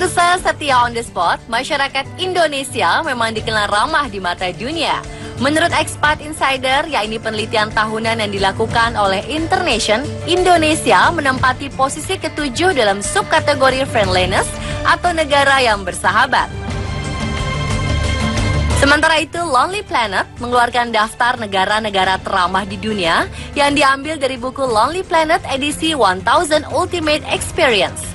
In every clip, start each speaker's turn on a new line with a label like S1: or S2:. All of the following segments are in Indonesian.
S1: Pemirsa setia On The Spot, masyarakat Indonesia memang dikenal ramah di mata dunia. Menurut Expat Insider, yakni penelitian tahunan yang dilakukan oleh Internation, Indonesia menempati posisi ke-7 dalam subkategori friendliness atau negara yang bersahabat. Sementara itu, Lonely Planet mengeluarkan daftar negara-negara teramah di dunia yang diambil dari buku Lonely Planet edisi 1000 Ultimate Experience.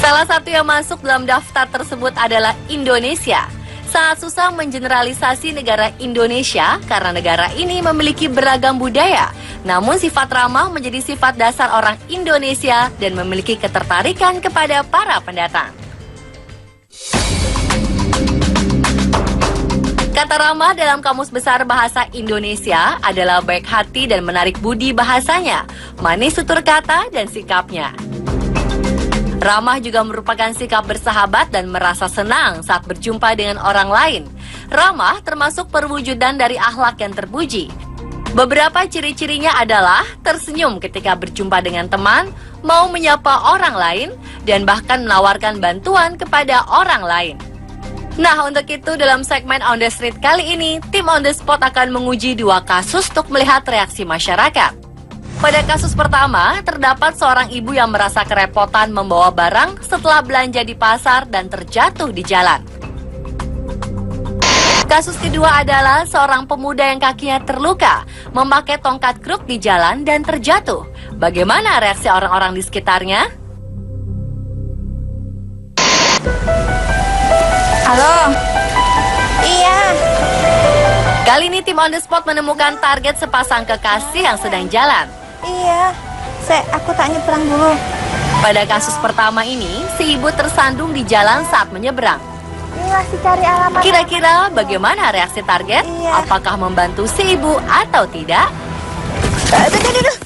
S1: Salah satu yang masuk dalam daftar tersebut adalah Indonesia. Sangat susah mengeneralisasi negara Indonesia karena negara ini memiliki beragam budaya. Namun sifat ramah menjadi sifat dasar orang Indonesia dan memiliki ketertarikan kepada para pendatang. Kata ramah dalam Kamus Besar Bahasa Indonesia adalah baik hati dan menarik budi bahasanya, manis tutur kata dan sikapnya. Ramah juga merupakan sikap bersahabat dan merasa senang saat berjumpa dengan orang lain. Ramah termasuk perwujudan dari akhlak yang terpuji. Beberapa ciri-cirinya adalah tersenyum ketika berjumpa dengan teman, mau menyapa orang lain, dan bahkan menawarkan bantuan kepada orang lain. Nah, untuk itu dalam segmen On The Street kali ini, tim On The Spot akan menguji 2 kasus untuk melihat reaksi masyarakat. Pada kasus pertama, terdapat seorang ibu yang merasa kerepotan membawa barang setelah belanja di pasar dan terjatuh di jalan. Kasus kedua adalah seorang pemuda yang kakinya terluka, memakai tongkat kruk di jalan dan terjatuh. Bagaimana reaksi orang-orang di sekitarnya?
S2: Halo? Iya.
S1: Kali ini tim On The Spot menemukan target sepasang kekasih yang sedang jalan.
S2: Iya. Aku tak nyebrang dulu.
S1: Pada kasus pertama ini, si ibu tersandung di jalan saat menyeberang.
S2: Ini masih cari alamat.
S1: Kira-kira bagaimana reaksi target?
S2: Iya.
S1: Apakah membantu si ibu atau tidak?
S2: Aduh.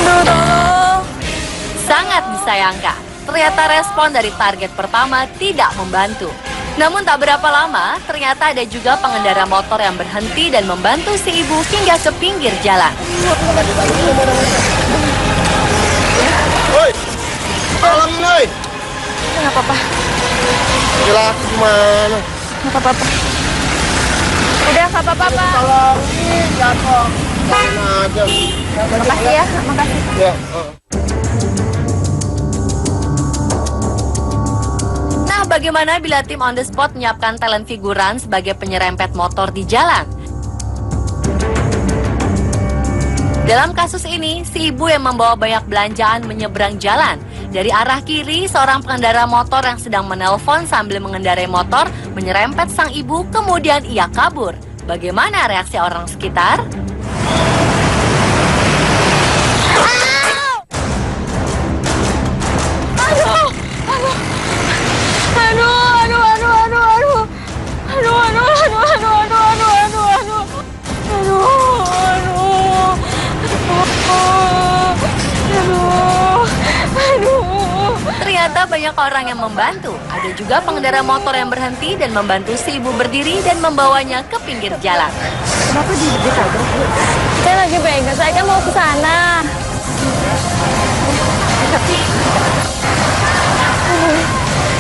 S2: Tolong.
S1: Sangat disayangkan, ternyata respon dari target pertama tidak membantu. Namun tak berapa lama, ternyata ada juga pengendara motor yang berhenti dan membantu si ibu hingga ke pinggir jalan.
S3: Woi, tolong woi.
S2: Nggak apa-apa.
S3: Gila, aku gimana?
S2: Nggak apa-apa. Udah, nggak apa-apa, Pak.
S3: Tolong, ini jatuh. Mana aja.
S2: Makasih ya, makasih.
S3: Ya.
S1: Nah, bagaimana bila tim On The Spot menyiapkan talent figuran sebagai penyerempet motor di jalan? Dalam kasus ini, si ibu yang membawa banyak belanjaan menyeberang jalan. Dari arah kiri, seorang pengendara motor yang sedang menelpon sambil mengendarai motor menyerempet sang ibu, kemudian ia kabur. Bagaimana reaksi orang sekitar? Ternyata banyak orang yang membantu. Ada juga pengendara motor yang berhenti dan membantu si ibu berdiri dan membawanya ke pinggir jalan.
S2: Kenapa ditabrak? Saya lagi pegang, saya kan mau ke sana.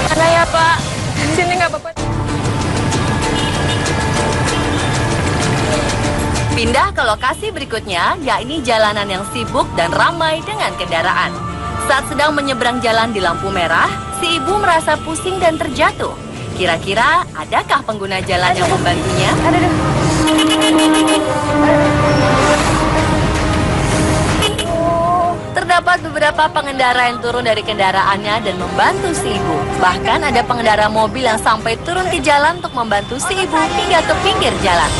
S2: Mana ya, Pak? Sini nggak apa-apa.
S1: Pindah ke lokasi berikutnya, yakni jalanan yang sibuk dan ramai dengan kendaraan. Saat sedang menyeberang jalan di lampu merah, si ibu merasa pusing dan terjatuh. Kira-kira adakah pengguna jalan yang membantunya? Terdapat beberapa pengendara yang turun dari kendaraannya dan membantu si ibu. Bahkan ada pengendara mobil yang sampai turun di jalan untuk membantu si ibu hingga ke pinggir jalan.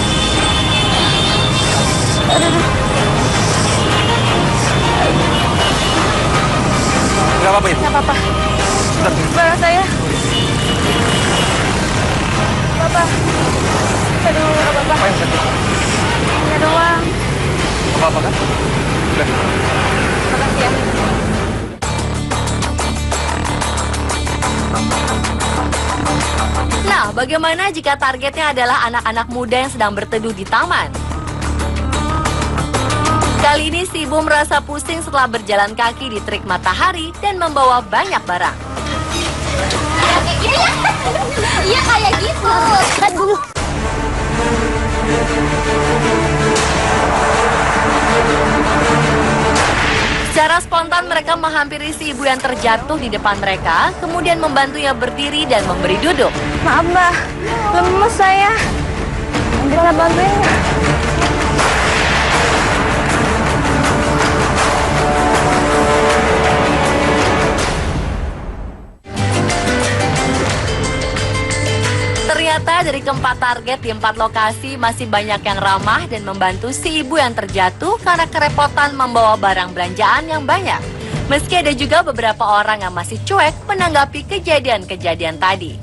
S3: Enggak apa-apa, Ibu.
S2: Nggak apa-apa.
S3: Bentar.
S2: Barang saya. Bapak. Aduh, nggak apa-apa.
S3: Apa yang sakit?
S2: Ya doang.
S3: Apa-apa kan? Udah.
S2: Makasih ya.
S1: Nah, bagaimana jika targetnya adalah anak-anak muda yang sedang berteduh di taman? Kali ini si ibu merasa pusing setelah berjalan kaki di terik matahari dan membawa banyak barang.
S2: Iya kayak gitu. Kan dulu.
S1: Secara spontan mereka menghampiri si ibu yang terjatuh di depan mereka, kemudian membantunya berdiri dan memberi duduk.
S2: Maaf mbak, lemes saya. Bisa bantuin nggak?
S1: Ternyata dari keempat target di 4 lokasi masih banyak yang ramah dan membantu si ibu yang terjatuh karena kerepotan membawa barang belanjaan yang banyak. Meski ada juga beberapa orang yang masih cuek menanggapi kejadian-kejadian tadi.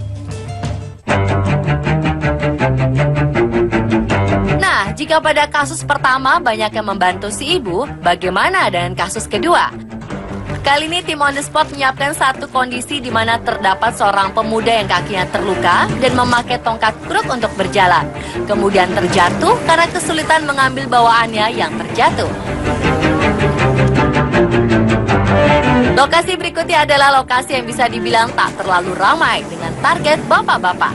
S1: Nah, jika pada kasus pertama banyak yang membantu si ibu, bagaimana dengan kasus kedua? Kali ini tim On The Spot menyiapkan satu kondisi di mana terdapat seorang pemuda yang kakinya terluka dan memakai tongkat kruk untuk berjalan. Kemudian terjatuh karena kesulitan mengambil bawaannya yang terjatuh. Lokasi berikutnya adalah lokasi yang bisa dibilang tak terlalu ramai dengan target bapak-bapak.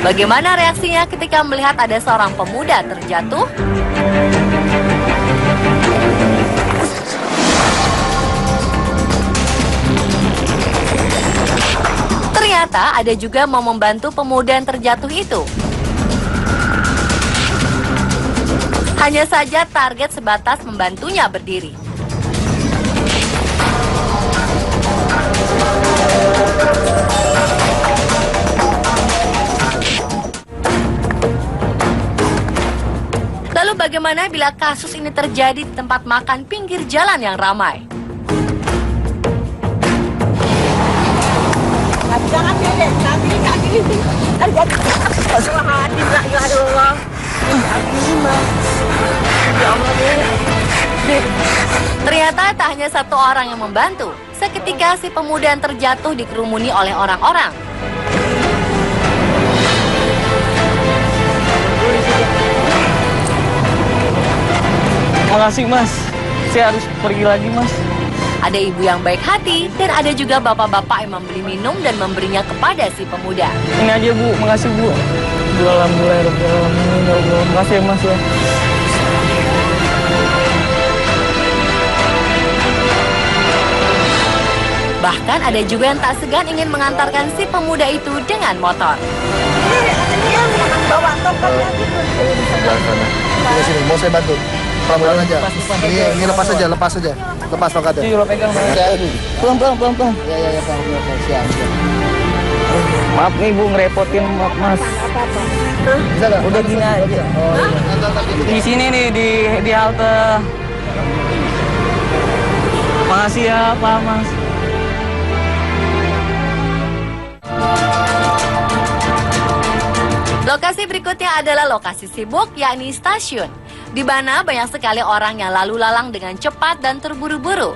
S1: Bagaimana reaksinya ketika melihat ada seorang pemuda terjatuh? Ternyata ada juga mau membantu pemuda yang terjatuh itu. Hanya saja target sebatas membantunya berdiri. Lalu bagaimana bila kasus ini terjadi di tempat makan pinggir jalan yang ramai?
S4: Jangan deh, kaki. Ya Allah.
S1: Ternyata tak hanya satu orang yang membantu. Seketika si pemuda yang terjatuh dikerumuni oleh orang-orang.
S5: Makasih mas, saya harus pergi lagi mas.
S1: Ada ibu yang baik hati dan ada juga bapak-bapak yang membeli minum dan memberinya kepada si pemuda.
S5: Ini aja bu, makasih bu. Alhamdulillah, makasih ya mas ya.
S1: Bahkan ada juga yang tak segan ingin mengantarkan si pemuda itu dengan motor.
S4: Bawa tongkatnya gitu.
S3: Sini, mau saya bantu. Pelan-pelan aja. Ini lepas aja. Lepas tongkatnya.
S5: Iya, lo pegang. Pelan.
S3: Ya, siap.
S5: Maaf nih bu, ngerepotin mas.
S3: Bisa nggak?
S5: Udah gini aja. Di sini nih, di halte. Makasih ya Pak Mas.
S1: Lokasi berikutnya adalah lokasi sibuk, yakni stasiun, di mana banyak sekali orang yang lalu lalang dengan cepat dan terburu-buru.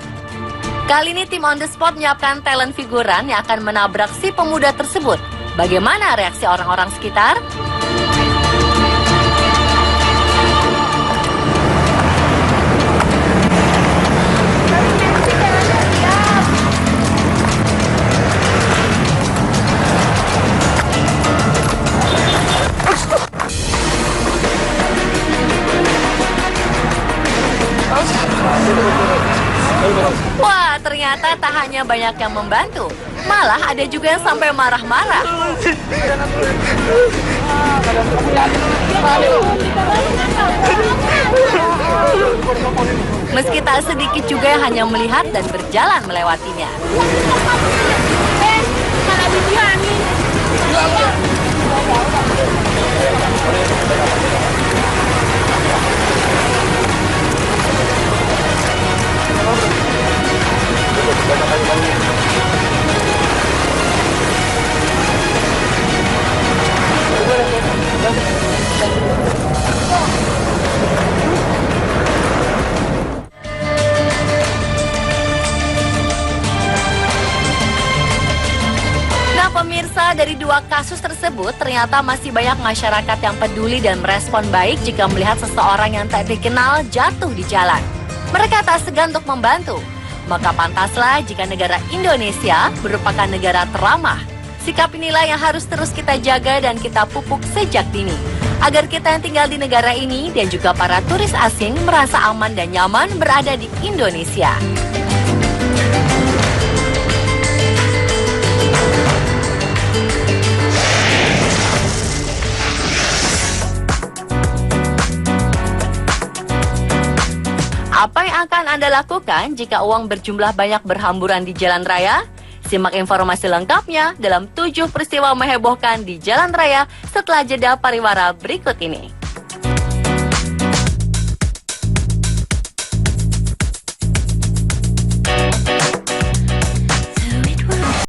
S1: Kali ini tim On The Spot menyiapkan talent figuran yang akan menabrak si pemuda tersebut. Bagaimana reaksi orang-orang sekitar? Wah, ternyata tak hanya banyak yang membantu, malah ada juga yang sampai marah-marah. Meski tak sedikit juga yang hanya melihat dan berjalan melewatinya. Nah pemirsa, Terlepas dari dua kasus tersebut, ternyata masih banyak masyarakat yang peduli dan merespon baik jika melihat seseorang yang tak dikenal jatuh di jalan. Mereka tak segan untuk membantu. Maka pantaslah jika negara Indonesia merupakan negara teramah. Sikap inilah yang harus terus kita jaga dan kita pupuk sejak dini. Agar kita yang tinggal di negara ini dan juga para turis asing merasa aman dan nyaman berada di Indonesia. Apa yang akan Anda lakukan jika uang berjumlah banyak berhamburan di jalan raya? Simak informasi lengkapnya dalam 7 peristiwa menghebohkan di jalan raya setelah jeda pariwara berikut ini.